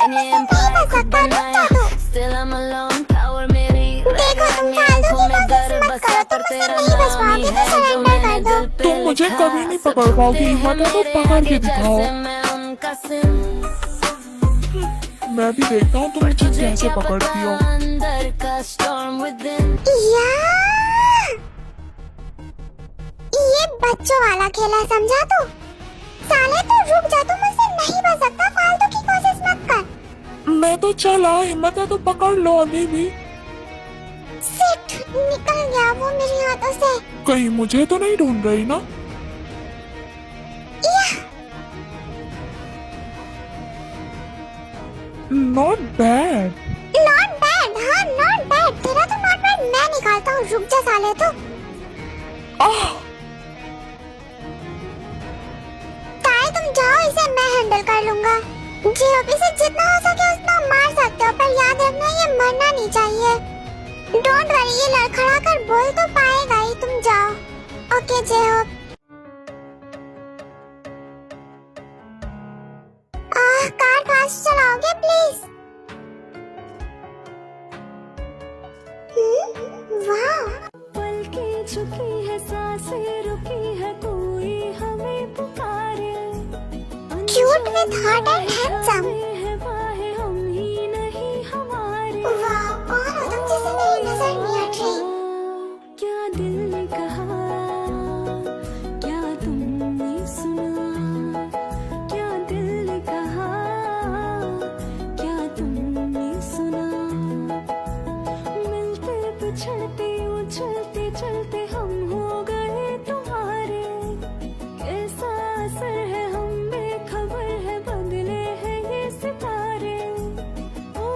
मैंने एम्पायर खुद बनाया, still I'm alone, power मेरी आंखों में डर बसा, पर तेरा नाम ही है जो मैंने दिल पे तुम मुझे कभी नहीं पकड़ पाओगी, वरना तो पकड़ के दिखाओ। मैं उनका सिम, मैं भी देखता हूँ तुम मुझे कैसे पकड़ती हो। अंदर का storm within। ये बच्चों वाला खेला समझा तू? साले तो रुक जा, तू मुझसे नहीं बच सकता, फालतू की कोशिश मत कर। मैं तो चला, हिम्मत है तो पकड़ लो अभी भी। सिट, निकल गया वो मेरे हाथों से। कहीं मुझे तो नहीं ढूंढ रही ना? Not bad. नॉट बैड, हाँ नॉट बैड। तेरा तो नॉट बैड मैं निकालता हूँ, रुक जा साले तो। ताई तुम जाओ, इसे मैं हैंडल कर लूंगा। जेओपी से जितना हो सके उतना मार सकते हो, पर याद रखना ये मरना नहीं चाहिए। डोंट वरी, ये लड़खड़ा कर बोल तो पाएगा ही, तुम जाओ। ओके जेओप। कार फास्ट चलाओगे प्लीज? वाह, पलकें झुकी है, सांसें रुकी है, कोई हमें पुकारे। Cute with hot and handsome. हम ही नहीं हमारे। वाह, कौन हो तुम जिसे मेरी नजर नहीं हट रही? क्या दिल ने कहा, क्या तुमने सुना? क्या दिल ने कहा, क्या तुमने सुना? मिलते बिछड़ते उछलते चलते हम हो गए तुम्हारे। कैसा असर है हम बेखबर है, बदले हैं ये सितारे। ओ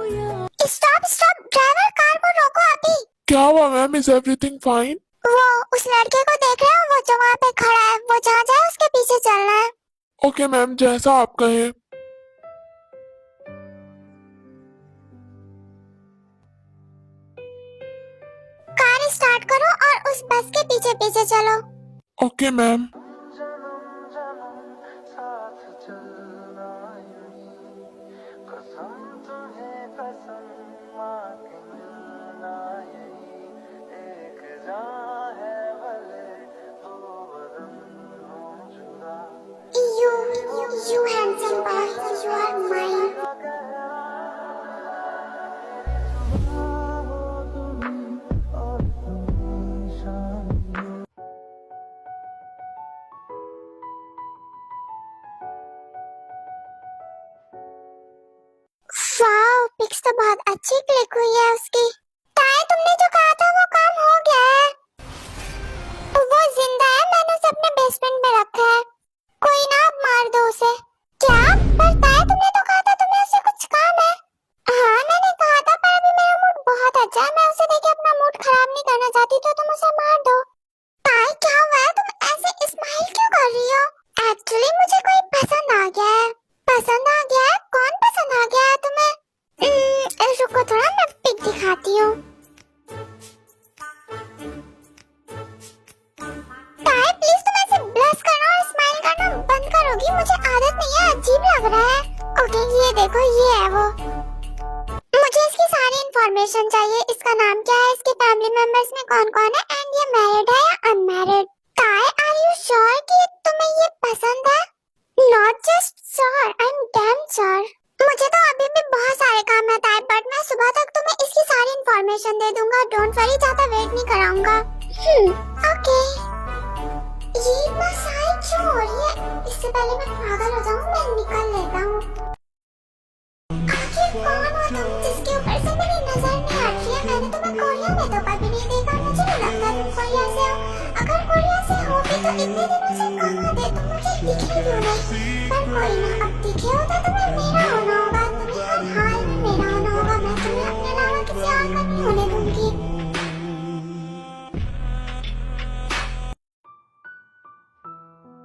यार, स्टॉप स्टॉप, ड्राइवर कार को रोको अभी। क्या हुआ मैम, इज एवरीथिंग फाइन? वो उस लड़के को देख रहे हो, वो जो वहाँ पे खड़ा है, वो जहाँ जाए उसके पीछे चलना है। ओके मैम, जैसा आप कहें। कार स्टार्ट करो और उस बस के पीछे पीछे चलो। Okay ma'am. You handsome boy, you are mine. Wow, pics तो बहुत अच्छी क्लिक हुई है उसकी। ताए, तुमने जो कहा था वो काम हो गया है। वो जिंदा है, मैंने उसे अपने बेसमेंट में रखा है। कोई ना, आप मार दो उसे। क्या? पर ताए, तुमने तो कहा था तुम्हें उससे कुछ काम है। हाँ मैंने कहा था, पर अभी मेरा मूड बहुत अच्छा है, मैं उसे देख अपना मूड खराब नहीं करना चाहती, तो तुम उसे मार दो। ताए क्या हुआ है, तुम ऐसे स्माइल क्यों कर रही हो? एक्चुअली मुझे कोई पसंद आ गया है। पसंद आ गया है? कौन पसंद आ गया है तुम्हें? रुको थोड़ा, मैं पिक दिखाती हूँ। ताए प्लीज तुम ऐसे ब्लश करना और स्माइल करना बंद करोगी? मुझे आदत नहीं है, अजीब लग रहा है। ओके ये देखो, ये है वो। मुझे इसकी सारी इंफॉर्मेशन चाहिए। इसका नाम क्या है, इसके फैमिली मेंबर्स में कौन कौन है, एंड ये मैरिड है या अनमैरिड? ताए आर यू श्योर कि तुम्हें ये पसंद है? Not just sure, I am damn sure. मुझे तो अभी भी बहुत सारे काम है ताए, बट मैं सुबह तक तुम्हें इसकी सारी इंफॉर्मेशन दे दूंगा। डोंट वरी, ज्यादा वेट नहीं कराऊंगा। ओके। ये मसाज क्यों हो रही है? इससे पहले मैं पागल हो जाऊं, मैं निकल लेता हूँ। आखिर कौन हो तुम जिसके ऊपर से मेरी नजर नहीं हट रही है? मैंने तुम्हें कोरिया में तो कभी नहीं देखा, मुझे नहीं लगता तुम कोरिया से हो। अगर कोरिया से हो भी तो इतने दिनों से कहाँ थे तुम? मुझे दिखे क्यों नहीं? पर कोई ना, अब दिखे हो तो तुम्हें मेरा होना होगा, तुम्हें हर हाल में मेरा होना होगा। मैं तुम्हें अपने अलावा किसी और का नहीं होने दूंगी।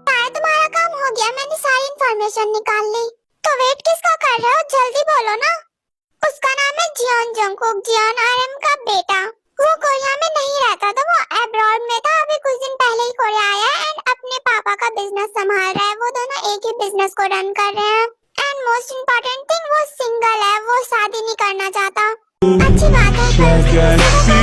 ताए तुम्हारा काम हो गया, मैंने सारी इंफॉर्मेशन निकाल ली। तो वेट किसका कर रहे हो, जल्दी बोलो ना। उसका नाम है जियोन जंगकुक, जियोन आरएम का बेटा। वो कोरिया में नहीं रहता था, वो अब्रॉड में था। अभी कुछ दिन पहले ही कोरिया आया एंड अपने पापा का बिजनेस संभाल रहा है। वो दोनों एक ही बिजनेस को रन कर रहे हैं। एंड मोस्ट इम्पोर्टेंट थिंग, वो सिंगल है, वो शादी नहीं करना चाहता। अच्छी बात है, पर उसकी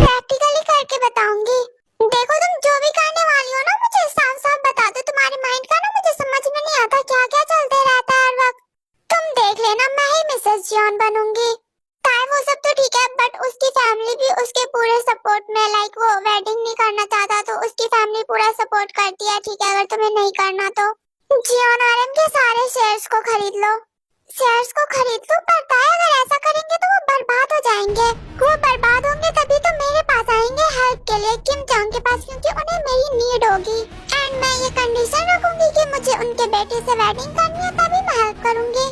प्रैक्टिकली करके बताऊंगी। देखो तुम जो भी करने वाली हो ना, मुझे साफ साफ बता दो। तुम्हारे माइंड का ना मुझे समझ में नहीं आता क्या क्या चलते रहता है हर वक्त। तुम देख लेना, मैं ही मिसेस जॉन बनूंगी। चाहे वो सब तो ठीक है, बट उसकी फैमिली भी उसके पूरे सपोर्ट में, लाइक वो वेडिंग नहीं करना चाहता तो उसकी फैमिली पूरा सपोर्ट करती है, ठीक है। अगर तुम्हें नहीं करना तो जियोन आरएम के सारे शेयर्स को खरीद लो, शेयर्स को खरीद लो। पता है अगर ऐसा करेंगे तो वो बर्बाद हो जाएंगे। वो बर्बाद होंगे तभी तो मेरे पास आएंगे हेल्प के लिए, किम जॉन्ग के पास, क्योंकि उन्हें मेरी नीड होगी। एंड मैं ये कंडीशन रखूंगी कि मुझे उनके बेटे से वेडिंग करनी है, तभी मैं हेल्प करूंगी।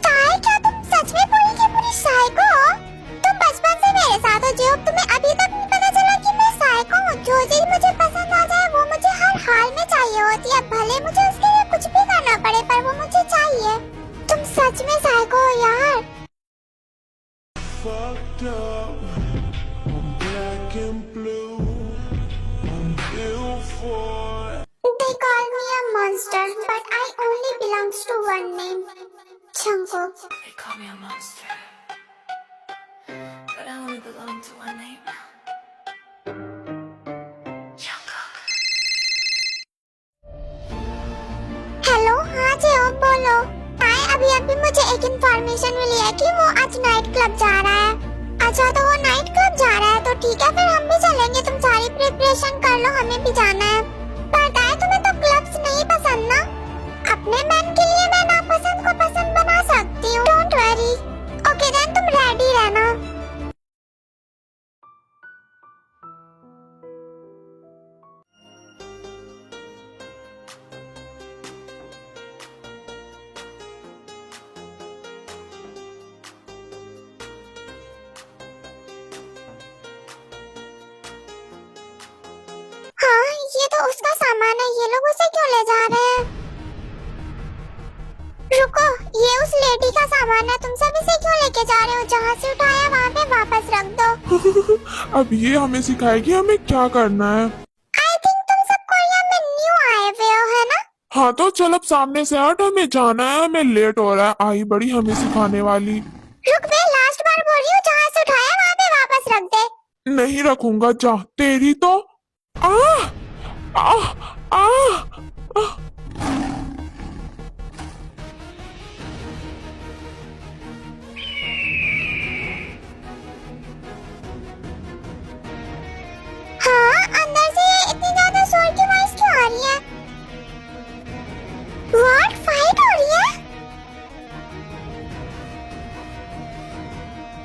ताई, क्या तुम सच में पूरी की पूरी साइको हो? तुम बचपन से मेरे साथ हो, जो तुम्हें अभी तक नहीं पता चला कि मैं साइको हूँ? जो चीज मुझे पसंद आ जाए वो मुझे हर हाल में चाहिए होती है, भले मुझे उसके लिए कुछ भी करना पड़े, पर वो मुझे चाहिए। तुम सच में साइको हो यार। Fucked up, I'm black and blue, I'm built for. They call me a monster, but I only belongs to one name, Jungkook. They call me a monster, but I only belong to one name. Jungkook. Hello, हाँ जी, हो बोलो। ताई, अभी मुझे एक information मिली है कि वो आज नाइट क्लब जा रहा है। अच्छा, तो वो नाइट क्लब जा रहा है तो ठीक है, फिर हम भी चलेंगे। तुम सारी प्रिपरेशन कर लो, हमें भी जाना है। पर ताई, तुम्हें तो क्लब्स नहीं पसंद ना? अपने मैन के लिए मैं नापसंद को पसंद बना सकती हूँ, डोंट वरी। ओके देन, तुम रेडी रहना। हाँ, ये तो उसका सामान है, ये लोग उसे क्यों ले जा रहे हैं? रुको, ये उस लेडी का सामान है, तुम सब इसे क्यों लेके जा रहे हो? जहाँ से उठाया वहाँ पे वापस रख दो। अब ये हमें सिखाएगी हमें क्या करना है। आई थिंक तुम सब कोरिया में न्यू आए हुए हो, है ना? हाँ तो चल, अब सामने से हट, हमें जाना है, हमें लेट हो रहा है। आई बड़ी हमें सिखाने वाली। रुक, मैं लास्ट बार बोल रही हूँ, जहाँ से उठाया वहाँ पे वापस रख दे। नहीं रखूंगा, जा। तेरी तो आ आ आ, आ। हाँ, अंदर से ये इतनी ज्यादा शोर की आवाज क्यों आ रही है? व्हाट, फाइट हो रही है?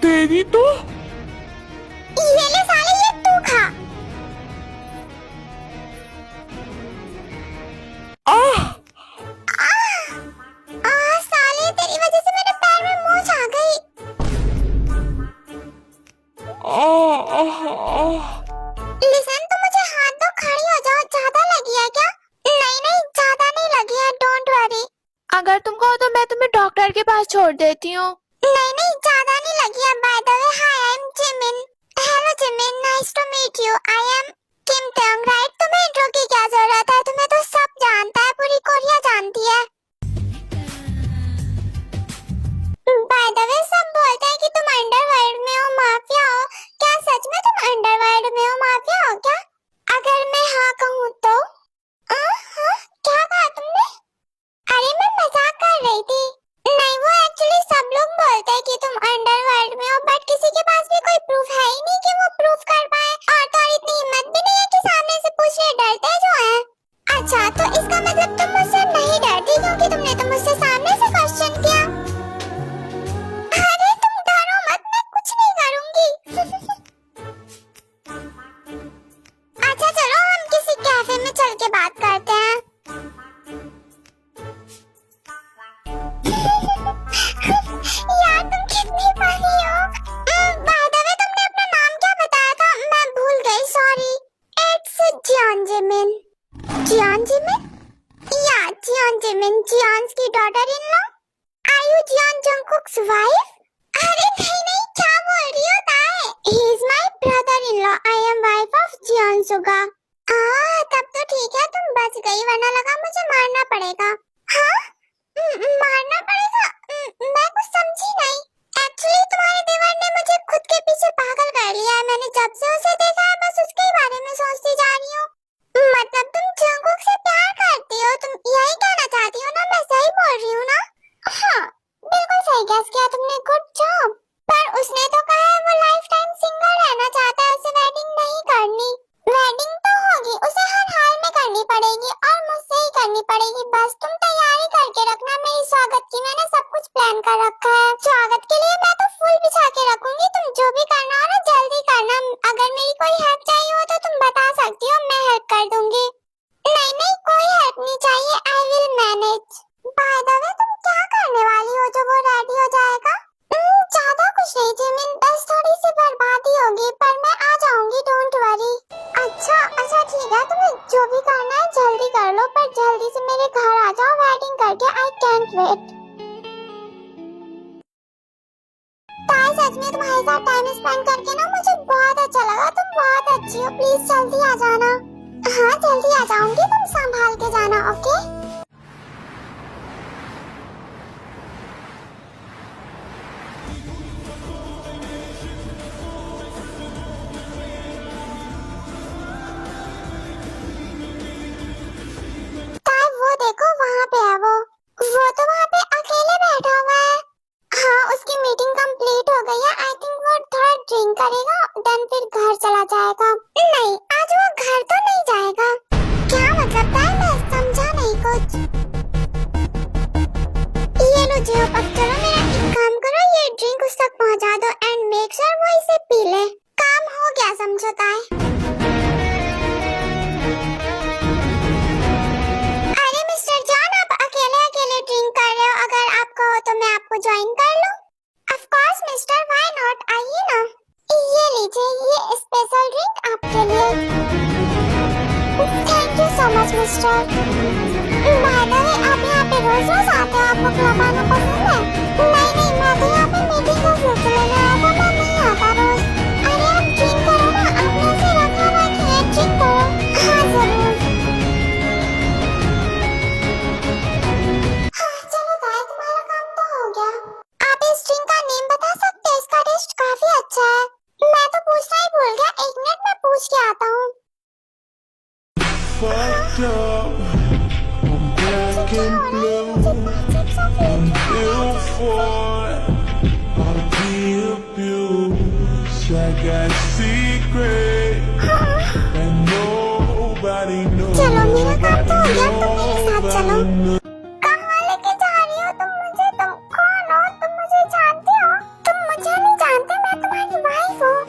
तेरी तो ये ले साले, ये तू खा। आ साले, तेरी वजह से मेरे पैर में मोच आ गई। आ आ लिसन, तुम मुझे हाथ दो, खड़ी हो जाओ। ज्यादा लगी है क्या? नहीं, ज्यादा नहीं लगी है, डोंट वरी। अगर तुम कहो तो मैं तुम्हें डॉक्टर के पास छोड़ देती हूँ। नहीं, ज्यादा नहीं लगी है। By the way, hi, I am Jimin. Hello Jimin, nice to meet you. I am Kim Tung, right? तुम्हें इंट्रो की क्या जरूरत है? तुम्हें तो सब जानता है, पूरी कोरिया जानती है। बाय द वे, सब बोलते हैं कि तुम अंडरवर्ल्ड में हो, माफिया हो। क्या सच में तुम अंडरवर्ल्ड में हो, माफिया हो क्या? अगर मैं हाँ कहूँ तो? हाँ, क्या कहा तुमने? अरे मैं मजाक कर रही थी। नहीं, वो एक्चुअली सब लोग बोलते हैं कि तुम अंडरवर्ल्ड में हो, बट किसी के पास भी कोई प्रूफ है ही नहीं कि वो प्रूफ कर पाए। और इतनी हिम्मत भी नहीं है कि सामने से पूछे, डरते जो हैं। अच्छा, तो इसका मतलब तुम मुझसे नहीं डरती क्योंकि तुमने तो मुझसे सामने से क्वेश्चन किया। अरे तुम डरो मत, मैं कुछ नहीं करूंगी। अच्छा चलो, हम किसी कैफे में चल के बात करते हैं। यार तुम कितनी फनी हो। बाय द वे, तुमने अपना नाम क्या बताया था? मैं भूल गई, sorry. It's Jeon Jimin. Jeon Jimin? या जियोन जिमिन, जियोन्स की daughter in law. Are you Jeon Jungkook's wife? अरे नहीं, क्या बोल रही हो Tae? He is my brother in law. I am wife of Jeon Suga. तब तो ठीक है, तुम बच गई, वरना लगा मुझे मारना पड़ेगा। हाँ? मारना पड़ेगा? मैं कुछ समझी नहीं। एक्चुअली तुम्हारे देवर ने मुझे खुद के पीछे पागल कर लिया है। मैंने जब से उसे देखा है बस उसके ही बारे में सोचती जा रही हूँ। मतलब तुम जंगकुक से प्यार करती हो, तुम यही कहना चाहती हो ना? मैं सही बोल रही हूँ ना? हाँ, बिल्कुल सही गैस किया तुमने, गुड जॉब। पर उसने तो कहा है वो लाइफ टाइम सिंगल रहना चाहता है, उसे वेडिंग नहीं करनी। वेडिंग तो होगी, उसे हर हाल में करनी पड़ेगी और मुझसे ही करनी पड़ेगी। बस तुम तैयारी करके रखना मेरी स्वागत की, मैंने सब कुछ प्लान कर रखा है। स्वागत के लिए मैं तो फूल बिछा के रखूंगी, तुम जो भी करना हो ना जल्दी करना। अगर मेरी कोई हेल्प चाहिए हो तो तुम बता सकती हो, मैं हेल्प कर दूंगी। नहीं नहीं, कोई हेल्प नहीं चाहिए, I will manage. Bye the वे तुम क्या करने वाली हो जो वो रेडी हो जाएगा? ज्यादा कुछ नहीं जिमिन, बस थोड़ी सी बर्बादी होगी, पर मैं आ जाऊंगी, डोंट वरी। अच्छा अच्छा ठीक है, तुम्हें जो भी करना है जल्दी कर लो, पर जल्दी से मेरे घर आ जाओ वेडिंग करके, आई कैंट वेट। ताई सच में तुम्हारे साथ टाइम स्पेंड करके ना मुझे बहुत अच्छा लगा, तुम बहुत अच्छी हो, प्लीज जल्दी आ जाना। हाँ जल्दी आ जाऊंगी, तुम संभाल के जाना, ओके? वो देखो वहाँ पे है वो तो वहाँ पे अकेले बैठा हुआ है। हाँ उसकी मीटिंग कंप्लीट हो गई है, आई थिंक वो थोड़ा ड्रिंक करेगा देन फिर घर चला जाएगा। नहीं आज वो घर तो नहीं जाएगा। क्या मतलब था, मैं समझा नहीं कुछ। ये लो जियो, अब चलो मेरा एक काम करो, ये ड्रिंक उस तक पहुँचा दो एंड मेक श्योर वो इसे पी ले। काम हो गया समझो ताई। तो मैं आपको ज्वाइन कर लूं? Of course mister, why not, आइए ना। ये लीजिए, ये स्पेशल ड्रिंक आपके लिए। Thank you so much mister. Bye the वे आप यहाँ पे रोज रोज आते हो, आपको क्लब आना पसंद है? नहीं नहीं, मैं तो यहाँ पे मीटिंग का सिलसिले में आया था, मैं नहीं आता रोज। अरे आप ड्रिंक करो ना, आपने से रखा रखिए, ड्रिंक करो। हाँ जरूर। आप इस ड्रिंक का नेम बता सकते हैं? इसका टेस्ट काफी अच्छा है। मैं तो पूछना ही भूल गया, एक मिनट में पूछ के आता हूँ। Fucked up, I'm black and blue, I'm ill for, I'll be abused. I got secrets and nobody knows. चलो मेरा काम तो हो गया, तुम मेरे साथ चलो। कहाँ लेके जा रही हो तुम मुझे? तुम कौन हो? तुम मुझे जानते हो? तुम मुझे नहीं जानते, मैं तुम्हारी वाइफ हूँ।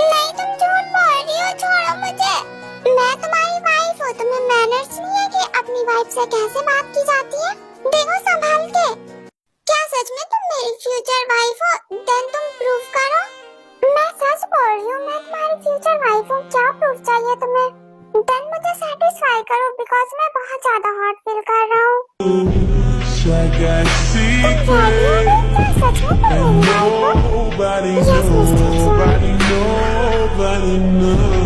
नहीं तुम झूठ बोल रही हो, छोड़ो मुझे। मैं तुम्हारी वाइफ हूँ, तुम्हें मैनर्स नहीं है कि अपनी वाइफ से कैसे बात की जाती है? देखो संभाल के। क्या सच में तुम मेरी फ्यूचर वाइफ हो? देन तुम प्रूफ करो। मैं सच बोल रही हूँ, मैं तुम्हारी फ्यूचर वाइफ हूँ। क्या प्रूफ चाहिए तुम्हें? देन मुझे सेटिस्फाई करो, बिकॉज मैं बहुत ज्यादा हॉट फील कर रहा हूँ। I got secrets and nobody knows. Nobody knows.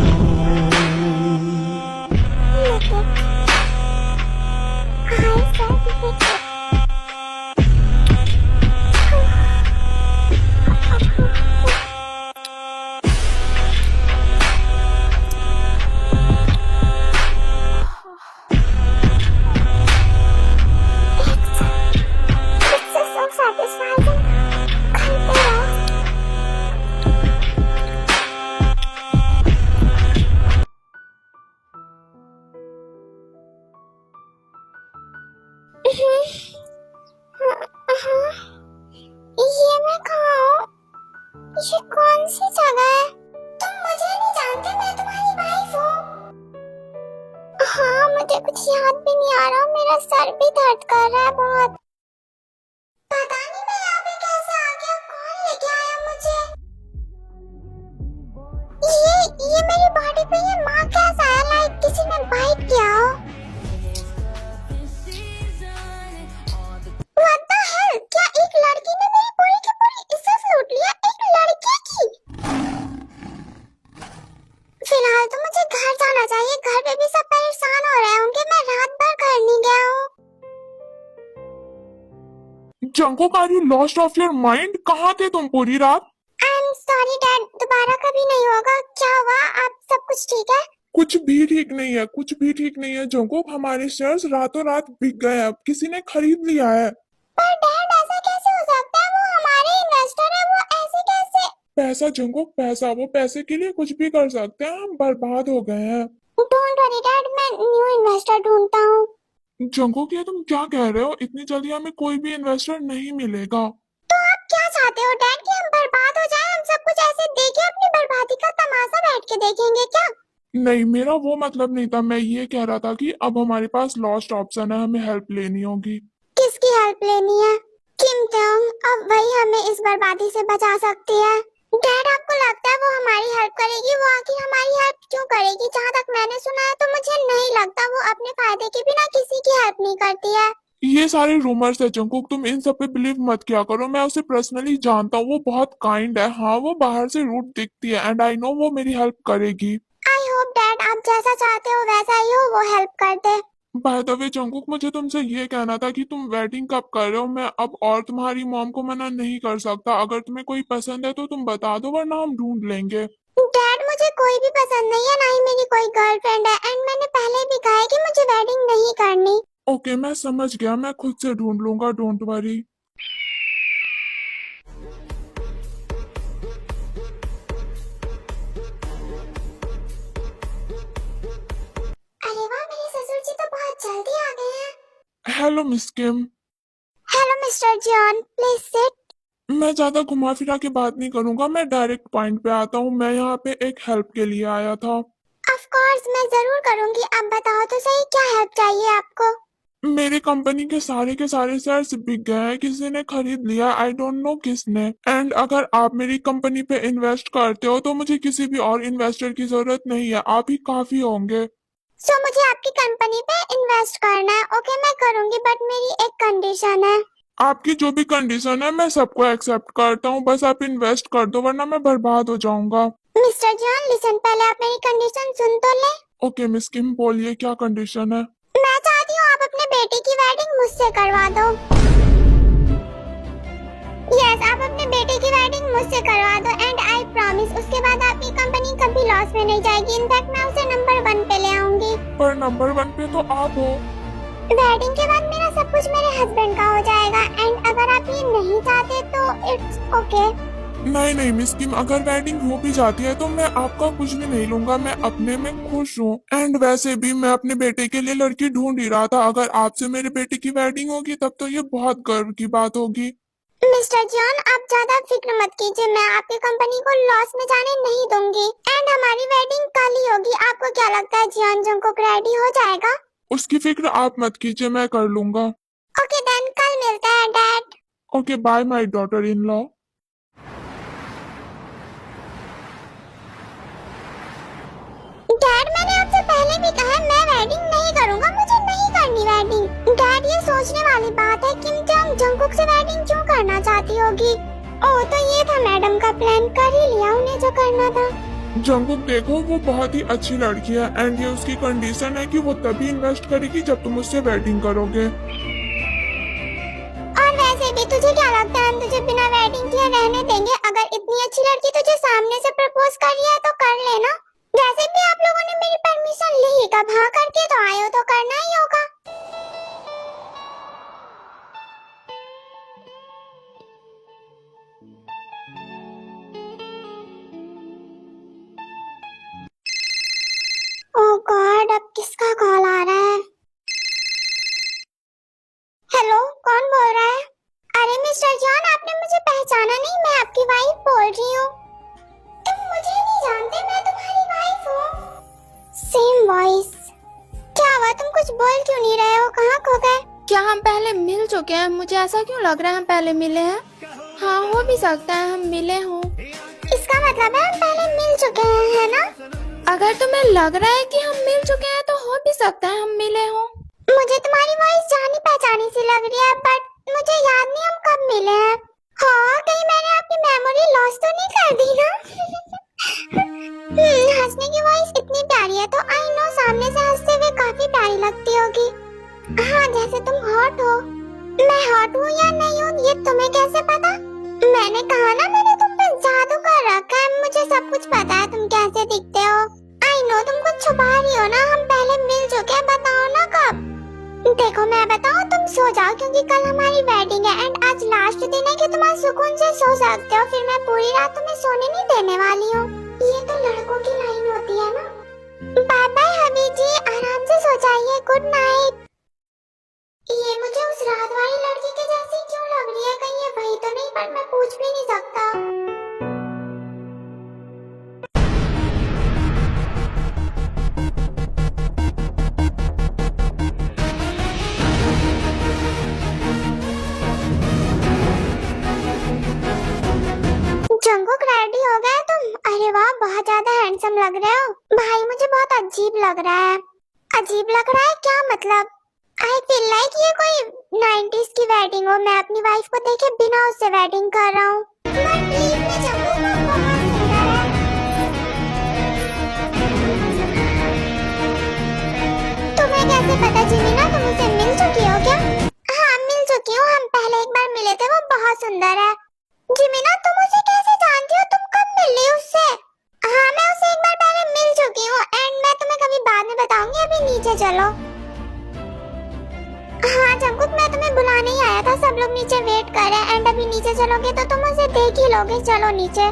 ये मैं कहाँ हूँ? ये कौन सी जगह है? तुम मुझे नहीं जानते, मैं तुम्हारी वाइफ हूँ। हाँ मुझे कुछ याद भी नहीं आ रहा, मेरा सर भी दर्द कर रहा है बहुत। पता नहीं मैं यहाँ पे कैसे आ गया, कौन लेके आया मुझे? ये मेरी बॉडी पे ये मार्क कैसा है? लाइक किसी ने बाइट किया हो। What the hell? क्या एक लड़की ने मेरी पूरी की पूरी इज्जत लूट लिया? एक लड़की की? फिलहाल तो मुझे घर जाना चाहिए, घर पे भी सब परेशान हो रहे होंगे। Jungkook, are you lost of your mind? कहाँ थे तुम पूरी रात? आई एम सॉरी डैड, दोबारा कभी नहीं होगा। क्या हुआ, आप सब कुछ ठीक है? कुछ भी ठीक नहीं है, कुछ भी ठीक नहीं है जंगुक। हमारे शेयर्स रातों रात बिक गए, अब किसी ने खरीद लिया है। पर डैड ऐसा कैसे हो सकता है? वो हमारे इन्वेस्टर है, वो ऐसे कैसे? पैसा जंगुक, पैसा, वो पैसे के लिए कुछ भी कर सकते हैं। हम बर्बाद हो गए हैं। डोंट वरी डैड, मैं न्यू इन्वेस्टर ढूंढता हूँ। जंगुक, ये तुम क्या कह रहे हो? इतनी जल्दी हमें कोई भी इन्वेस्टर नहीं मिलेगा। तो आप क्या चाहते हो डैड, कि हम बर्बाद हो जाएं? हम सब कुछ ऐसे देखे अपनी बर्बादी का तमाशा बैठ के देखेंगे क्या? नहीं, मेरा वो मतलब नहीं था। मैं ये कह रहा था कि अब हमारे पास लॉस्ट ऑप्शन है, हमें हेल्प लेनी होगी। किसकी हेल्प लेनी है? किम टोंग, अब वही हमें इस बर्बादी से बचा सकती है। डैड आपको लगता है वो हमारी हेल्प करेगी? वो आखिर हमारी हेल्प क्यों करेगी? जहाँ तक मैंने सुना है तो मुझे नहीं लगता। वो अपने फायदे के बिना किसी की हेल्प नहीं करती है। ये सारे रूमर्स है जंगुक, तुम इन सब पे बिलीव मत किया करो। मैं उसे पर्सनली जानता हूँ, वो बहुत काइंड है। हाँ, वो बाहर से रूड दिखती है एंड आई नो वो मेरी हेल्प करेगी। आई होप डैड आप जैसा चाहते हो वैसा ही हो, वो हेल्प कर दे। बाय द वे जंगुक, मुझे तुमसे ये कहना था कि तुम वेडिंग कब कर रहे हो? मैं अब और तुम्हारी मॉम को मना नहीं कर सकता। अगर तुम्हें कोई पसंद है तो तुम बता दो, वरना हम ढूंढ लेंगे। डैड मुझे कोई भी पसंद नहीं है, ना ही मेरी कोई गर्लफ्रेंड है। एंड मैंने पहले भी कहा है कि मुझे वेडिंग नहीं करनी। ओके, मैं समझ गया, मैं खुद से ढूंढ लूंगा, डोंट वरी। अरे वाह, मेरे ससुर जी तो बहुत जल्दी आ गए हैं। Hello miss Kim. Hello mister John, please sit. मैं ज्यादा घुमा फिरा के बात नहीं करूंगा, मैं डायरेक्ट पॉइंट पे आता हूँ। मैं यहाँ पे एक हेल्प के लिए आया था। ऑफ कोर्स मैं जरूर करूंगी। आप बताओ तो सही, क्या हेल्प चाहिए आपको? मेरी कंपनी के सारे शेयर्स बिक गए हैं, किसी ने खरीद लिया। आई डोंट नो किसने। एंड अगर आप मेरी कंपनी पे इन्वेस्ट करते हो तो मुझे किसी भी और इन्वेस्टर की जरूरत नहीं है, आप ही काफी होंगे। सो मुझे आपकी कंपनी पे इन्वेस्ट करना है। ओके मैं करूंगी, बट मेरी एक कंडीशन है। आपकी जो भी कंडीशन है मैं सबको एक्सेप्ट करता हूँ, बस आप इन्वेस्ट कर दो वरना मैं बर्बाद हो जाऊंगा। मिस्टर जॉन लिसन, पहले आप मेरी कंडीशन सुन तो ले। ओके मिस किम, बोलिए क्या कंडीशन है? मैं चाहती हूँ आप अपने बेटे की वेडिंग मुझसे करवा दो। यस, आप अपने बेटे की वेडिंग मुझसे करवा दो एंड आई प्रॉमिस उसके बाद आपकी कंपनी कभी लॉस में नहीं जाएगी। इनफैक्ट मैं उसे नंबर 1 पे ले आऊंगी। पर नंबर 1 पे तो आप हो। वेडिंग के बाद मेरा सब कुछ मेरे हस्बैंड का हो जाएगा। एंड अगर आप ये नहीं चाहते तो इट्स ओके। नहीं नहीं मिस किम, अगर वेडिंग हो भी जाती है तो मैं आपका कुछ भी नहीं लूंगा। मैं अपने में खुश हूँ। एंड वैसे भी मैं अपने बेटे के लिए लड़की ढूंढ ही रहा था। अगर आपसे मेरे बेटे की वेडिंग होगी तब तो ये बहुत गर्व की बात होगी। मिस्टर जॉन आप ज्यादा फिक्र मत कीजिए, मैं आपकी कंपनी को लॉस में जाने नहीं दूंगी। एंड हमारी वेडिंग कल ही होगी। आपको क्या लगता है जियान जंगकुक रेडी हो जाएगा? उसकी फिक्र आप मत कीजिए, मैं कर लूंगा। ओके देन, कल मिलते हैं dad. Okay bye my daughter in law. Dad मैंने आपसे पहले भी कहा है, मैं वेडिंग नहीं करूंगा, मुझे नहीं करनी वेडिंग। डैड ये सोचने वाली बात है, किम जंग जंगकुक से वेडिंग क्यों करना चाहती होगी? ओह तो ये था मैडम का प्लान, कर ही लिया उन्हें जो करना था। जंगकुक देखो, वो बहुत ही अच्छी लड़की है एंड ये उसकी कंडीशन है कि वो तभी इन्वेस्ट करेगी जब तुम उससे वेडिंग करोगे। और वैसे भी तुझे क्या लगता है हम तुझे बिना वेडिंग किए रहने देंगे? अगर इतनी अच्छी लड़की तुझे सामने से प्रपोज कर रही है तो कर लेना। वैसे भी आप लोगों ने मेरी परमिशन ली ही कब? हाँ करके तो आए हो तो करना ही होगा। ओह गॉड, अब किसका कॉल आ रहा है? हेलो, कौन बोल रहा है? अरे मिस्टर जॉन आपने मुझे पहचाना नहीं, मैं आपकी वाइफ बोल रही हूँ। तुम मुझे नहीं जानते, मैं तुम्हारी वाइफ हूँ। Same voice. क्या हुआ, तुम कुछ बोल क्यों नहीं रहे हो? कहाँ खो गए? क्या हम पहले मिल चुके हैं? मुझे ऐसा क्यों लग रहा है हम पहले मिले हैं। हाँ हो भी सकता है हम मिले हों। इसका मतलब है हम पहले मिल चुके हैं, है ना? अगर तुम्हें लग रहा है कि हम मिल चुके हैं तो हो भी सकता है हम मिले हों। मुझे तुम्हारी वॉइस जानी पहचानी सी लग रही है, बट मुझे याद नहीं हम कब मिले हैं। हाँ, कहीं मैंने आपकी मेमोरी लॉस तो नहीं कर दी ना? हंसने की वॉइस इतनी प्यारी है तो आई नो सामने से हंसते हुए काफी प्यारी लगती होगी। हाँ, जैसे तुम हॉट हो। मैं हॉट हूँ या नहीं हूँ ये तुम्हें कैसे पता? मैंने कहा ना मैंने तुम पे जादू कर रखा है, मुझे सब कुछ पता है तुम कैसे दिखते हो। आई नो तुम कुछ छुपा रही हो ना, हम पहले मिल चुके हैं, बताओ ना कब। देखो मैं बताऊँ, तुम सो जाओ क्योंकि कल हमारी वेडिंग है एंड आज लास्ट दिन है कि तुम आज सुकून से सो सकते हो, फिर मैं पूरी रात तुम्हें सोने नहीं देने वाली हूँ। ये तो लड़कों की लाइन होती है ना। बाय बाय हबी जी, आराम से सो जाइए, गुड नाइट। ये मुझे उस रात वाली लड़की के जैसी क्यों लग रही है, कहीं ये वही तो नहीं, पर मैं पूछ भी नहीं सकता। जंगकुक रेडी हो गए तुम? अरे वाह बहुत ज्यादा हैंडसम लग रहे हो। भाई मुझे बहुत अजीब लग रहा है। अजीब लग रहा है क्या मतलब? आई फील लाइक ये कोई 90s की वेडिंग हो, मैं अपनी वाइफ को देखे बिना उससे वेडिंग कर रहा हूँ। तुम्हें कैसे पता जिमीना, तुम उसे मिल चुकी हो क्या? हाँ मिल चुकी हूँ, हम पहले एक बार मिले थे, वो बहुत सुंदर है। जिमीना तुम उसे कैसे जानती हो, तुम कब मिली उससे? हाँ मैं उसे एक बार पहले मिल चुकी हूँ एंड मैं तुम्हें कभी बाद में बताऊंगी, अभी नीचे चलो। हाँ जंगकुक मैं तुम्हें बुलाने ही आया था, सब लोग नीचे वेट कर रहे हैं एंड अभी नीचे चलोगे तो तुम उसे देख ही लोगे, चलो नीचे।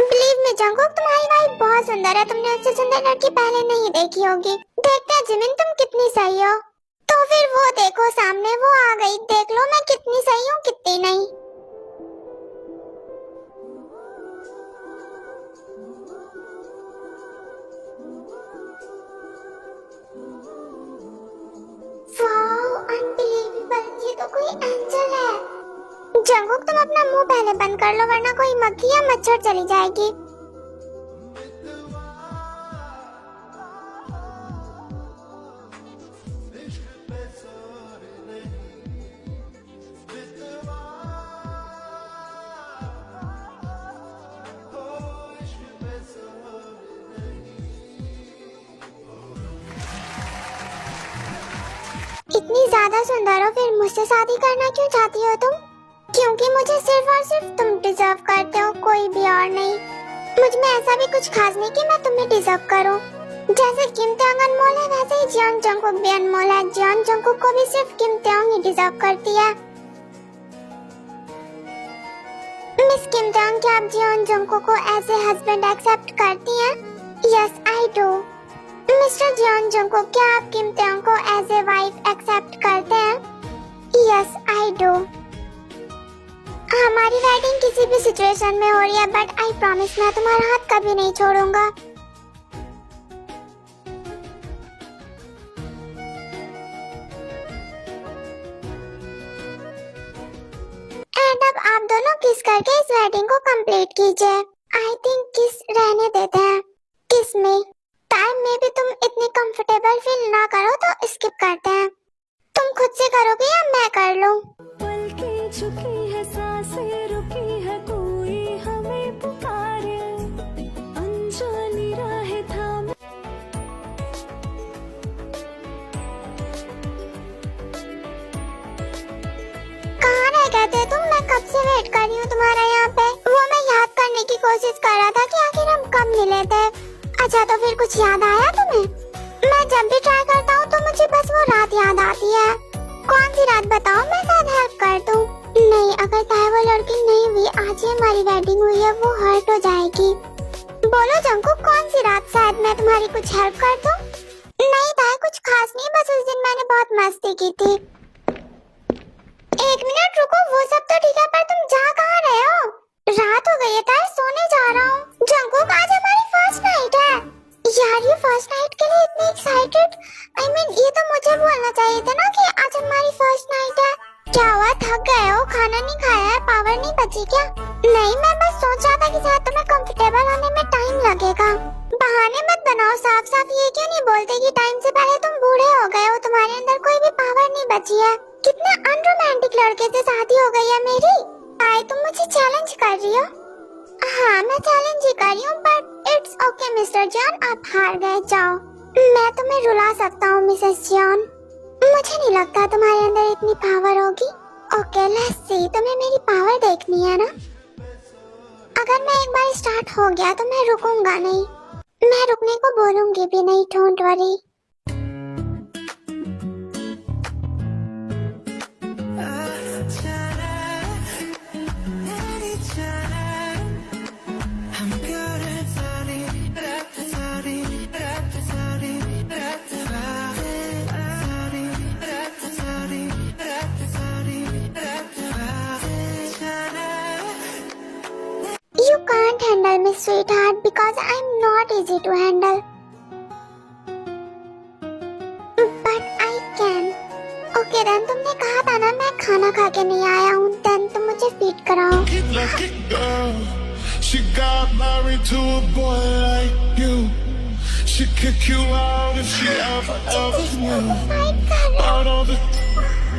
बिलीव मी जंगकुक, तुम्हारी वाइफ बहुत सुंदर है, तुमने उससे सुंदर लड़की पहले नहीं देखी होगी। देखते हैं जिमिन तुम कितनी सही हो। तो फिर वो देखो सामने वो आ गई, देख लो मैं कितनी सही हूँ कितनी नहीं। वाओ अनबिलीवेबल, ये तो कोई एंजल है। जंगकुक तुम अपना मुंह पहले बंद कर लो वरना कोई मक्खी या मच्छर चली जाएगी। इतनी ज्यादा सुंदर हो फिर मुझसे शादी करना क्यों चाहती हो तुम? क्योंकि मुझे सिर्फ और सिर्फ तुम डिजर्व करते हो, कोई भी और नहीं। मुझ में ऐसा भी कुछ खास नहीं कि मैं तुम्हें डिजर्व करूं। जैसे किम तेयोंग अनमोल है वैसे ही जियोन जंगकुक भी अनमोल है। जियोन जंगकुक को भी सिर्फ किम तेयोंग ही डिजर्व करती है। मिस किम तेयोंग, क्या आप जियोन जंगकुक को एज ए हस्बैंड एक्सेप्ट करती हैं? Yes I do. Mister Jeon Jungkook, क्या आप किम तेयोंग को एज ए वाइफ एक्सेप्ट करते हैं? Yes I do. हमारी वेडिंग किसी भी सिचुएशन में हो रही है बट आई प्रॉमिस मैं तुम्हारा हाथ कभी नहीं छोड़ूंगा। एंड अब आप दोनों किस करके इस वेडिंग को कंप्लीट कीजिए। आई थिंक किस रहने देते हैं, किस में टाइम में भी तुम इतनी कंफर्टेबल फील ना करो तो स्किप करते हैं। तुम खुद से करोगे या मैं कर लूं? पलकें झुकी है, सांसें रुकी है, कोई हमें पुकारे, अनजानी राहें थामे। कहाँ रह गए थे तुम? मैं कब से वेट कर रही हूँ तुम्हारा यहाँ पे। वो मैं याद करने की कोशिश कर रहा था कि आखिर हम कब मिले थे। अच्छा तो फिर कुछ याद आया तुम्हें? मैं जब भी ट्राई करता हूँ तो मुझे बस वो रात याद आती है। कौन सी रात बताओ, मैं शायद हेल्प कर दूँ। नहीं, अगर चाहे वो लड़की नहीं हुई, आज ही हमारी वेडिंग हुई है, वो हर्ट हो जाएगी। बोलो जंगकुक कौन सी रात, शायद मैं तुम्हारी कुछ हेल्प कर दूँ। नहीं था कुछ खास नहीं, बस उस दिन मैंने बहुत मस्ती की थी। एक मिनट रुको, वो सब तो ठीक है पर तुम जा कहाँ रहे हो? रात हो गई है तार, सोने जा रहा हूँ। जंगकुक आज हमारी फर्स्ट नाइट है। यार ये फर्स्ट नाइट के लिए इतनी एक्साइटेड, आई मीन ये तो मुझे बोलना चाहिए था ना कि आज हमारी फर्स्ट नाइट है। क्या हुआ, थक गए हो? खाना नहीं खाया है? पावर नहीं बची क्या? नहीं, मैं बस सोच रहा था कि शायद तुम्हें कंफर्टेबल होने में टाइम लगेगा। बहाने मत बनाओ, साफ साफ ये क्यों नहीं बोलते कि टाइम से पहले तुम बूढ़े हो गए हो, तुम्हारे अंदर कोई भी पावर नहीं बची है। कितने अनरोमांटिक लड़के से शादी हो गई है मेरी। आए तुम मुझे चैलेंज कर रही हो? हाँ मैं चैलेंज ही कर रही हूँ but it's okay mister John, आप हार गए, जाओ। मैं तुम्हें रुला सकता हूँ मिसेस जॉन। मुझे नहीं लगता तुम्हारे अंदर इतनी पावर होगी। ओके लेट्स सी, तुम्हें मेरी पावर देखनी है ना? अगर मैं एक बार स्टार्ट हो गया तो मैं रुकूंगा नहीं, मैं रुकने को बोलूंगी भी नहीं, don't worry. You can't handle me, sweetheart, because I'm not easy to handle. But I can. Okay then, तुमने कहा था ना मैं खाना खा के नहीं आया हूँ, then तुम मुझे फीड कराओ। Lucky girl, she got married to a boy like you. She kick you out if she ever you. Fight कर रहे हो। Out of the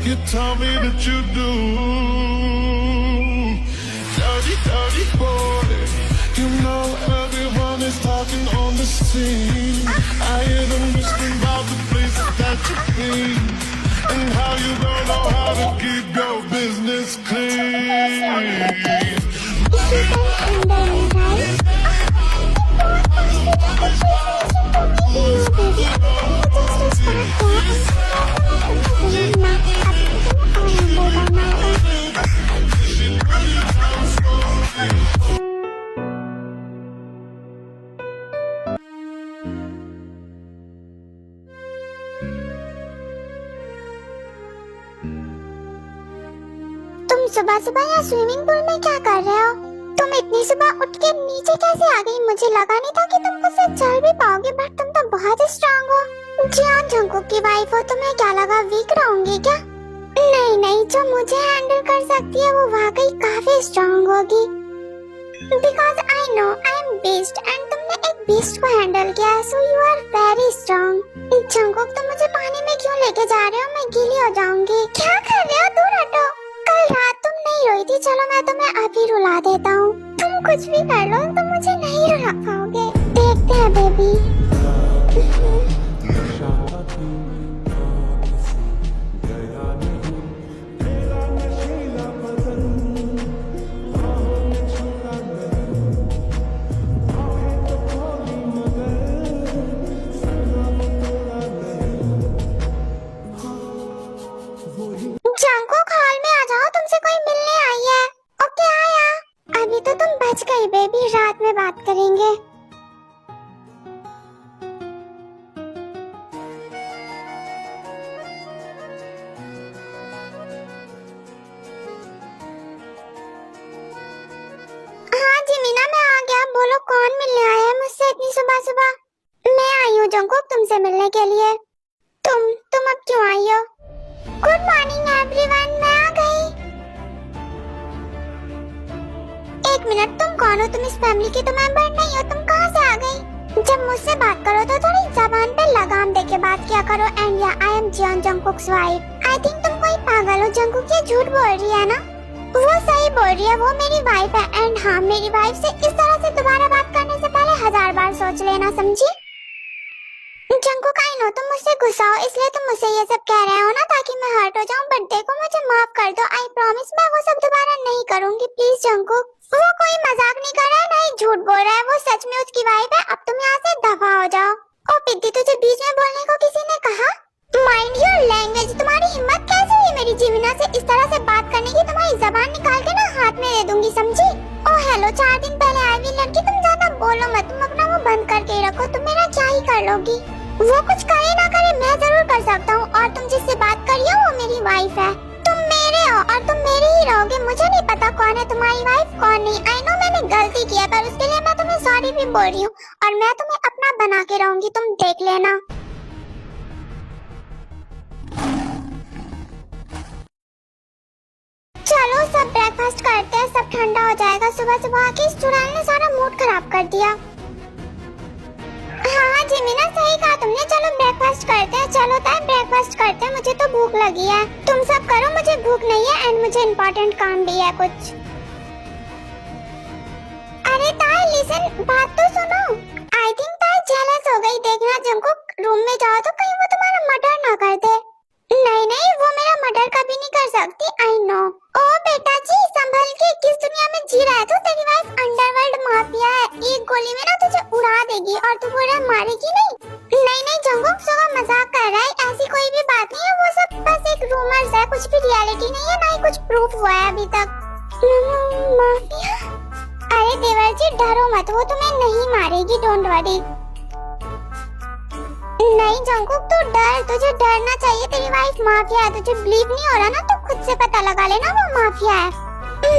you tell me that you do. Dirty, dirty boy. You know everyone is talking on the scene. I hear them whispering about the places that you've been and how you don't know how to keep your business clean. You can handle me, right? तुम सुबह सुबह यहाँ swimming pool में क्या कर रहे हो? तुम इतनी सुबह उठ के नीचे कैसे आ गई? मुझे लगा नहीं था कि तुम मुझसे चल भी पाओगे, बट तुम तो बहुत स्ट्रांग हो। जियान जंगकुक की वाइफ हो, तुम्हें क्या लगा वीक रहूंगी क्या? नहीं नहीं, जो मुझे हैंडल कर सकती है वो वाकई काफी स्ट्रांग होगी। Because I know I am beast and तुमने एक beast को हैंडल किया है, so you are very strong। Jungkook तुम मुझे पानी में क्यों लेके जा रहे हो? मैं गीली हो जाऊंगी। क्या कर रहे हो? दूर हटो। कल रात तुम नहीं रोई थी, चलो मैं तुम्हें अभी रुला देता हूँ। तुम कुछ भी कर लो, तुम मुझे नहीं रुला पाओगे। देखते हैं बेबी। जंगकुक हॉल में आ जाओ, तुमसे कोई मिलने आई है। ओके आया। अभी तो तुम बच गई बेबी, रात में बात करेंगे। हाँ जी मीना, मैं आ गया। बोलो कौन मिलने आया है मुझसे इतनी सुबह सुबह? मैं आई हूँ जंगकुक तुमसे मिलने के लिए। तुम अब क्यों आई हो? गुड मॉर्निंग एवरीवन, मैं आ गई। एक मिनट, तुम कौन हो? तुम इस फैमिली की तो मेंबर नहीं हो, तुम कहाँ से आ गई? जब मुझसे बात करो तो थोड़ी जबान पे लगाम दे के बात किया करो। And yeah I am Jeon Jungkook's wife. I think तुम कोई पागल हो। जंगकुक ये झूठ बोल रही है ना? वो सही बोल रही है, वो मेरी वाइफ है। एंड हाँ, मेरी वाइफ से इस तरह से दोबारा बात करने से पहले 1000 बार सोच लेना, समझी? जंगकुक आई नो तुम मुझसे गुस्सा हो, इसलिए तुम मुझसे ये सब कह रहे हो ना ताकि मैं हर्ट हो जाऊं, बट देखो मुझे माफ कर दो। आई प्रॉमिस मैं वो सब दोबारा नहीं करूंगी, प्लीज जंगकुक। वो कोई मजाक नहीं कर रहा है, ना ही झूठ बोल रहा है, वो सच में उसकी वाइफ है। अब तुम यहाँ से दफा हो जाओ। ओ पिग्गी, तुझे बीच में बोलने को किसी ने कहा? Mind your language. तुम्हारी हिम्मत कैसे हुई मेरी जीवना से इस तरह से बात करने की? तुम्हारी जबान निकाल के ना हाथ में दे दूंगी, समझी? ओ हेलो, 4 दिन पहले आई हुई लड़की, तुम ज्यादा बोलो मत। तुम अपना वो बंद करके रखो, तुम मेरा क्या ही कर लोगी? वो कुछ करे ना करे, मैं जरूर कर सकता हूँ। और तुम जिससे बात कर रही हो वो मेरी वाइफ है। तुम मेरे हो और तुम मेरे ही रहोगे। मुझे नहीं पता कौन है तुम्हारी वाइफ कौन नहीं। आई नो मैंने गलती की है, पर उसके लिए मैं तुम्हें सॉरी भी बोल रही हूँ। और मैं तुम्हें अपना बना के रहूंगी, तुम देख लेना। चलो सब ब्रेकफास्ट करते हैं, सब ठंडा हो जाएगा। सुबह सुबह आके इस चुड़ैल ने सारा मूड खराब कर दिया। हाँ जी मीना, सही कहा तुमने। चलो ब्रेकफास्ट करते हैं। चलो ताई ब्रेकफास्ट करते हैं, मुझे तो भूख लगी है। तुम सब करो, मुझे भूख नहीं है एंड मुझे इम्पोर्टेंट काम भी है कुछ। अरे ताई लिसन, बात तो सुनो। देखना जंकुक, रूम में जाओ तो कहीं वो तुम्हारा मर्डर ना कर दे। नहीं नहीं, वो मेरा मर्डर कभी नहीं कर सकती, आई नो। ओ बेटा जी संभल के, किस दुनिया में जी रहा है तू? तेरी वाइफ अंडरवर्ल्ड माफिया है, एक गोली में ना तुझे उड़ा देगी और तू बोल रहा है मारेगी नहीं। नहीं नहीं जंकुक, सुबह मजाक कर रहा है, ऐसी कोई भी बात नहीं है, वो सब बस एक रूमर्स है, कुछ भी रियलिटी नहीं है, ना ही कुछ प्रूफ हुआ है अभी तक। माफिया? अरे देवर जी डरो मत, वो तुम्हें नहीं मारेगी, डोंट वरी। नहीं जंकुक तू डर, तुझे डरना चाहिए, तेरी वाइफ माफिया है, तुझे बिलीव नहीं हो रहा ना तो खुद से पता लगा लेना वो माफिया है।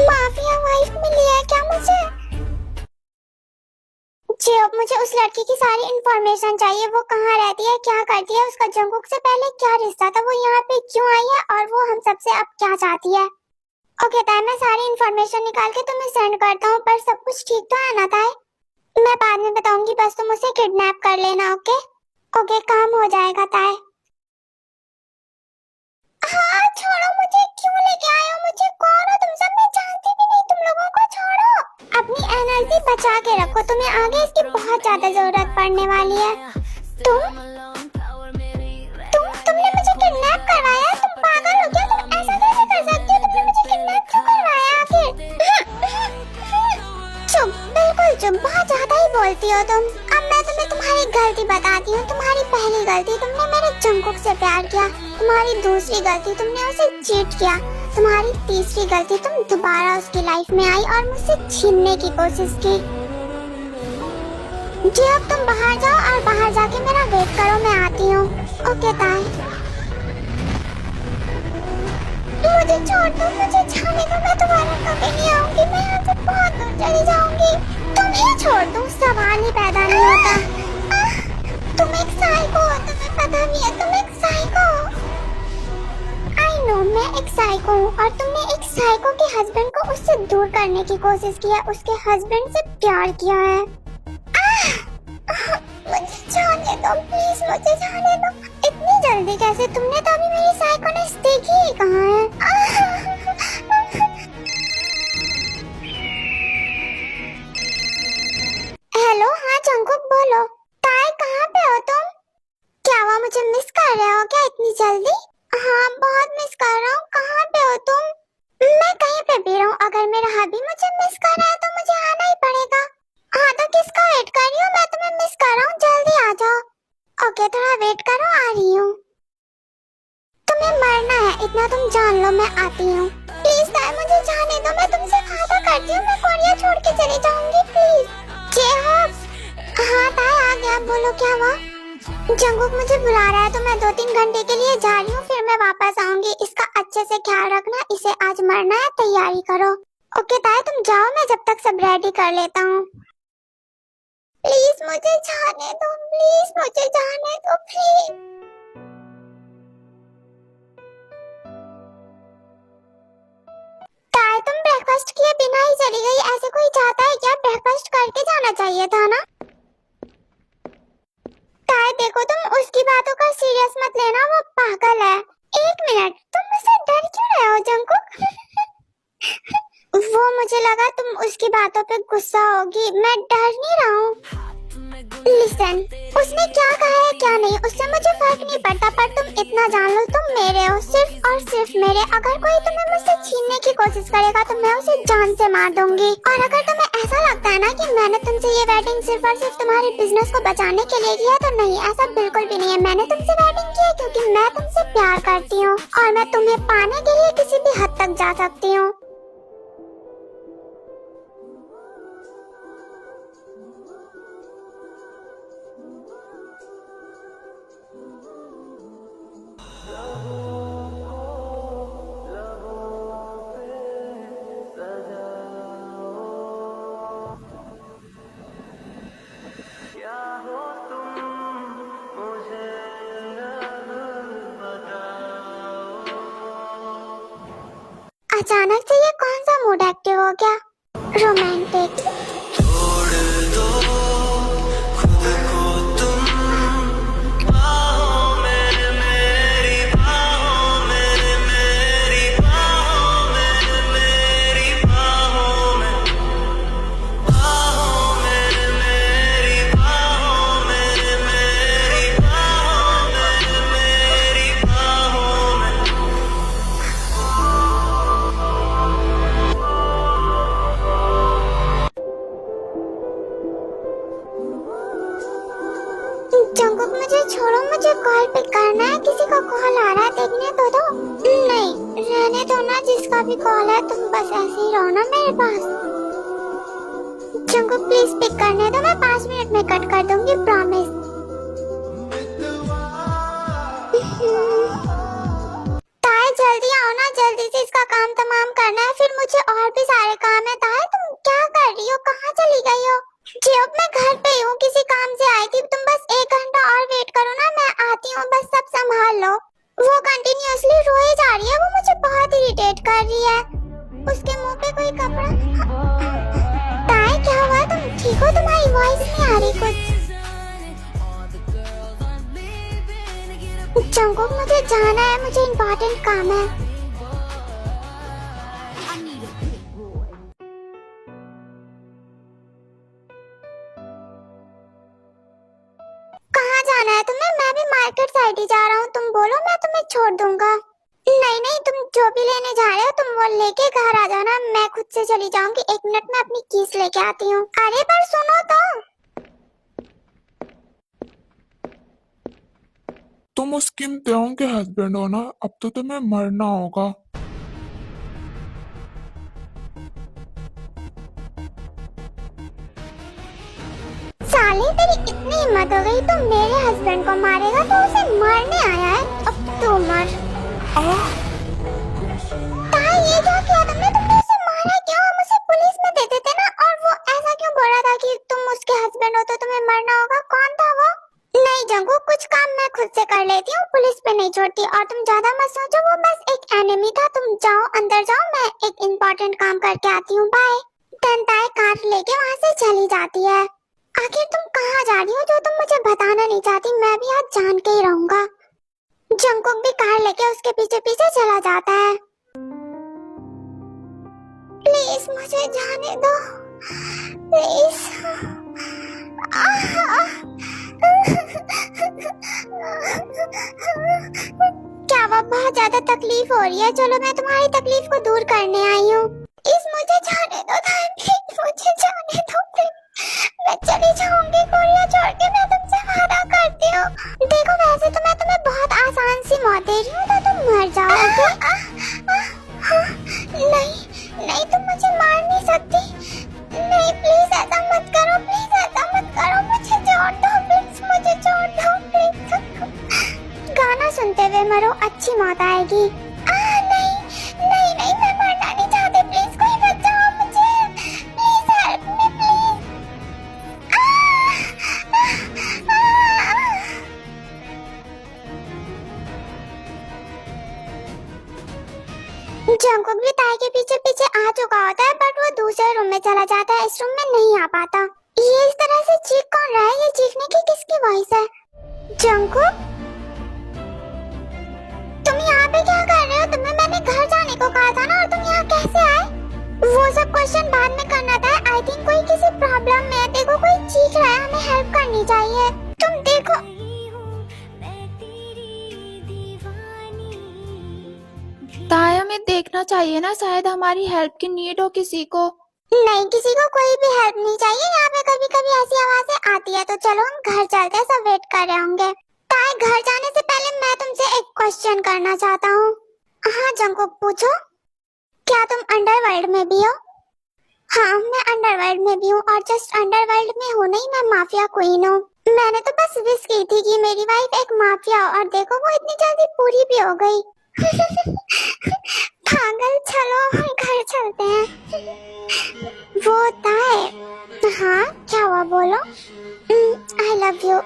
माफिया वाइफ मिली है क्या मुझे? जी अब मुझे उस लड़की की सारी इंफॉर्मेशन चाहिए, वो कहाँ रहती है, क्या करती है, उसका जंकुक से पहले क्या रिश्ता था, वो यहाँ पे क्यों आई है और वो हम सबसे अब क्या चाहती है। ओके ताई, मैं सारी इंफॉर्मेशन निकाल के तुम्हें सेंड करता हूँ, पर सब कुछ ठीक तो है ना ताई? मैं बाद में बताऊंगी, बस तुम उसे किडनैप कर लेना। ओके ओके, काम हो जाएगा ताई। हाँ छोड़ो मुझे, क्यों लेके आए हो मुझे, कौन हो तुम सब, मैं जानती भी नहीं तुम लोगों को, छोड़ो। अपनी एनर्जी बचा के रखो, तुम्हें आगे इसकी बहुत ज्यादा जरूरत पड़ने वाली है। तुमने मुझे किडनैप करवाया, तुम पागल हो क्या, तुम ऐसा कैसे कर सकती हो, तुमने मुझे किडनैप क्यों करवाया आखिर? चुप, बिल्कुल चुप, बहुत ज्यादा ही बोलती हो तुम। अब मैं तुम्हें तुम्हारी गलती बताती हूँ। तुम्हारी पहली गलती, तुमने मेरे जंकुक से प्यार किया। तुम्हारी दूसरी गलती, तुमने उसे चीट किया। तुम्हारी तीसरी गलती, तुम दोबारा उसकी लाइफ में आई और मुझसे छीनने की कोशिश की। जी अब तुम बाहर जाओ और बाहर जाके मेरा वेट करो, मैं आती हूँ। ओके ताई। मुझे छोड़ दो, मुझे जाने दो, मैं दोबारा कभी नहीं आऊंगी, मैं यहाँ से बहुत दूर चली जाऊंगी। तुम्हें छोड़ दूँ, सवाल ही पैदा नहीं होता। तुम एक साइको हो, तुम्हें पता भी है, तुम एक साइको हो। आई नो, मैं एक साइको हूँ और तुमने एक साइको के हस्बैंड को उससे दूर करने की कोशिश की है, उसके हस्बैंड से प्यार किया है। मुझे जाने दो प्लीज, मुझे जाने दो। इतनी जल्दी कैसे, तुमने तो अभी मेरी साइकोनेस देखी ही कहाँ है। हेलो, हाँ जंकुक बोलो। ताई कहाँ पे हो तुम? क्या हुआ, मुझे मिस कर रहे हो क्या इतनी जल्दी? हाँ बहुत मिस कर रहा हूँ, कहाँ पे हो तुम? मैं कहीं पे भी रहूँ, अगर मेरा हबी मुझे मिस कर रहा है तो मुझे आना ही पड़ेगा। हाँ तो किसका वेट कर रही हो, मैं तुम्हें मिस कर रहा हूँ, जल्दी आ जाओ। ओके थोड़ा वेट करो, आ रही हूँ। तुम्हें मरना है इतना तुम जान लो, मैं आती हूँ। प्लीज ताई मुझे जाने दो, मैं तुमसे वादा करती हूँ, मैं कोरिया छोड़ के चली जाऊंगी प्लीज। जय हो। हाँ ताई आ गया, बोलो क्या हुआ? जंकुक मुझे बुला रहा है तो मैं 2-3 घंटे के लिए जा रही हूँ, फिर मैं वापस आऊंगी। इसका अच्छे से ख्याल रखना, इसे आज मरना है, तैयारी करो। ओके ताई तुम जाओ, मैं जब तक सब रेडी कर लेता हूँ। प्लीज मुझे जाने दो, प्लीज मुझे जाने दो प्लीज। ताई तुम ब्रेकफास्ट किए बिना ही चली गई, ऐसे कोई चाहता है क्या? ब्रेकफास्ट करके जाना चाहिए था ना। ताई देखो तुम उसकी बातों का सीरियस मत लेना, वो पागल है। एक मिनट, तुम मुझसे डर क्यों रहे हो जंकुक? वो मुझे लगा तुम उसकी बातों पे गुस्सा होगी, मैं डर नहीं रहा हूँ। लिसन, उसने क्या कहा है क्या नहीं, उससे मुझे फर्क नहीं पड़ता, पर तुम इतना जान लो तुम मेरे हो, सिर्फ और सिर्फ मेरे। अगर कोई तुम्हें मुझसे छीनने की कोशिश करेगा तो मैं उसे जान से मार दूंगी। और अगर तुम्हें ऐसा लगता है ना कि मैंने तुमसे ये वेडिंग सिर्फ और सिर्फ तुम्हारे बिजनेस को बचाने के लिए किया, तो नहीं, ऐसा बिल्कुल भी नहीं है। मैंने तुमसे वेडिंग की है क्योंकि मैं तुमसे प्यार करती हूँ और मैं तुम्हें पाने के लिए किसी भी हद तक जा सकती हूँ। अचानक से ये कौन सा मूड एक्टिव हो गया? रोमांटिक। छोड़ो, मुझे कॉल पिक करना है, किसी का कॉल आ रहा है, देखने तो दो। नहीं रहने दो ना, जिसका भी कॉल है तुम बस ऐसे ही रहो ना मेरे पास। जंगकुक प्लीज पिक करने दो, मैं 5 मिनट में कट कर दूंगी, प्रॉमिस। ताए जल्दी आओ ना, जल्दी से इसका काम तमाम करना है, फिर मुझे और भी सारे काम है। ताए तुम क्या कर रही हो, कहाँ चली गई हो? जी अब मैं घर पे हूँ, किसी काम से आई थी, तुम बस 1 घंटा और वेट करो ना, मैं आती हूँ, बस सब संभाल लो। वो कंटिन्यूअसली रोए जा रही है, वो मुझे बहुत इरिटेट कर रही है। उसके मुंह पे कोई कपड़ा। ताए क्या हुआ, तुम ठीक हो? तुम्हारी वॉइस नहीं आ रही कुछ। जंगकुक मुझे जाना है, मुझे इम्पोर्टेंट काम है। कहाँ जाना है तुम्हें? मैं भी मार्केट साइड ही जा रहा हूँ, तुम बोलो मैं तुम्हें छोड़ दूंगा। नहीं नहीं, तुम जो भी लेने जा रहे हो तुम वो लेके घर आ जाना, मैं खुद से चली जाऊंगी, 1 मिनट में अपनी कीज लेके आती हूँ। अरे पर सुनो तो। तुम उस किम तेओंग के हस्बैंड हो ना, अब तो तुम्हें मरना होगा। साले तेरी इतनी हिम्मत हो गई, तू मेरे हस्बैंड को मारेगा तो उसे मारने आया है, अब तू मर। ताई ये क्या किया तुमने उसे मारा क्यों? हम उसे पुलिस में दे देते ना, और वो ऐसा क्यों बोल रहा था कि तुम उसके हस्बैंड हो तो तुम्हें मरना होगा? कौन था वो? नहीं जंगू, कुछ काम मैं खुद से कर लेती हूँ, पुलिस पे नहीं छोड़ती, और तुम ज्यादा मत सोचो, वो बस एक एनिमी था। तुम जाओ अंदर जाओ, मैं एक इम्पोर्टेंट काम करके आती हूँ, बाय। ताई कार लेके वहाँ से चली जाती है। आखिर तुम कहाँ जा रही हो जो तुम मुझे बताना नहीं चाहती? मैं भी आज जान के ही रहूंगा। जंगकुक भी कार लेके उसके पीछे पीछे चला जाता है। प्लीज मुझे जाने दो, प्लीज। क्या वो बहुत ज्यादा तकलीफ हो रही है? चलो मैं तुम्हारी तकलीफ को दूर करने आई हूँ। इस मुझे जाने दो, प्लीज मुझे जाने दो, मैं चली जाऊंगी कोरिया छोड़ के, मैं तुमसे वादा करती हूँ। देखो वैसे तो मैं तुम्हें बहुत आसान सी मौत दे रही हूँ, तो तुम मर जाओगे। नहीं नहीं, तुम मुझे मार नहीं सकती। नहीं प्लीज ऐसा मत करो, प्लीज ऐसा मत करो, मुझे छोड़ दो प्लीज, मुझे छोड़ दो प्लीज। गाना सुनते हुए मरो, अच्छी मौत आएगी। नहीं नहीं नहीं, मैं मरना नहीं चाहती, प्लीज कोई बचाओ मुझे, please help me please. Jungkook भी ताई के पीछे पीछे आ चुका होता है, बट वो दूसरे रूम में चला जाता है, इस रूम में नहीं आ पाता। ये इस तरह से चीख कौन रहा है? ये चीखने की किसकी वॉइस है? जंगकुक तुम यहाँ पे क्या कर रहे हो? तुम्हें मैंने घर जाने को कहा था ना, और तुम यहाँ कैसे आए? वो सब क्वेश्चन बाद में करना था। आई थिंक कोई किसी प्रॉब्लम में है, देखो कोई चीख रहा है, हमें हेल्प करनी चाहिए। तुम देखो। ताया हमें देखना चाहिए ना, शायद हमारी हेल्प की नीड हो किसी को। नहीं किसी को कोई भी हेल्प नहीं चाहिए, यहाँ पे कभी कभी ऐसी आवाजें आती है। तो चलो हम घर चलते हैं, सब वेट कर रहे होंगे। ताई घर जाने से पहले मैं तुमसे एक क्वेश्चन करना चाहता हूँ। हाँ जंगकुक पूछो। क्या तुम अंडरवर्ल्ड में भी हो? हाँ मैं अंडरवर्ल्ड में भी हूँ, और जस्ट अंडरवर्ल्ड में हूँ नहीं, मैं माफिया क्वीन हूँ। मैंने तो बस विश की थी कि मेरी वाइफ एक माफिया हो, और देखो वो इतनी जल्दी पूरी भी हो गई। पागल, चलो हम घर चलते हैं। वो ताए। हाँ क्या हुआ, बोलो। I love you,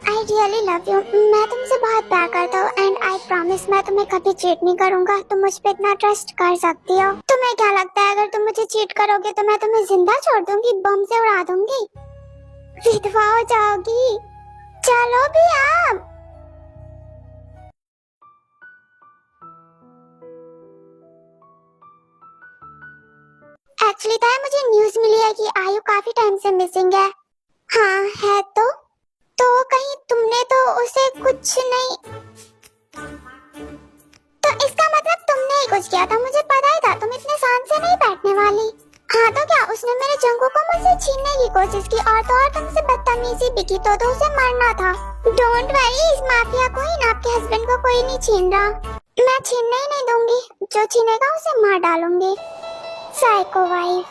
I really love you. मैं तुमसे बहुत प्यार करता हूँ, एंड आई प्रॉमिस मैं तुम्हें कभी चीट नहीं करूंगा। तुम मुझ पे इतना ट्रस्ट कर सकती हो। तुम्हें क्या लगता है अगर तुम मुझे चीट करोगे तो मैं तुम्हें जिंदा छोड़ दूंगी, बम से उड़ा दूंगी, विधवा हो जाओगी। चलो भी आप। एक्चुअली था मुझे न्यूज़ मिली है कि आयु काफी टाइम से मिसिंग है। हाँ है तो कहीं तुमने तो उसे कुछ नहीं, तो इसका मतलब तुमने ही कुछ किया था। मुझे पता ही था तुम इतने शान से नहीं बैठने वाली। हाँ तो क्या, उसने मेरे जंगू को मुझसे छीनने की कोशिश की और तो और तुमसे बदतमीजी भी की, तो उसे मरना था। डोंट वरी, इस माफिया को इन आपके हस्बैंड को कोई नहीं छीन रहा। मैं छीनने ही नहीं दूंगी, जो छीनेगा उसे मार डालूंगी। Psycho wife.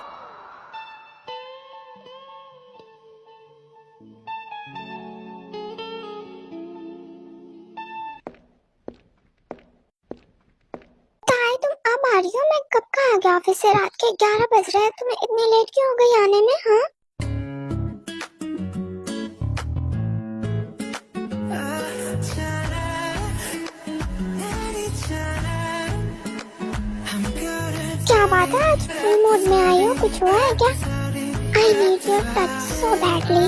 ताई तुम अब आ रही हो? मैं कब का आ गया ऑफिस से, रात के 11 बज रहे हैं। तुम्हें इतनी लेट क्यों हो गई आने में? हाँ क्या बात है, आज फुल मूड में आई हो? कुछ हुआ है क्या? I need your touch so badly.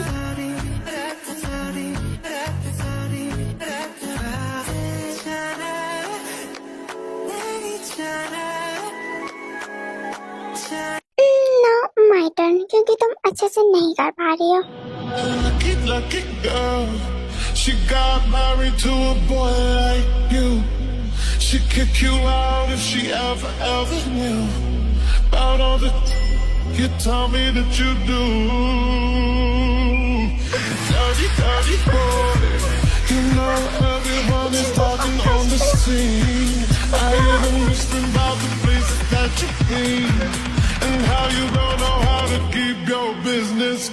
No my turn, क्योंकि तुम अच्छे से नहीं कर पा रही हो। Lucky, lucky girl. She got married to a boy like you. She'd kick you out if she ever knew about all the you tell me that you do. Dirty, dirty boy. You know everyone is talking on the scene. I hear them whispering about the places that you've been and how you don't know how to keep your business.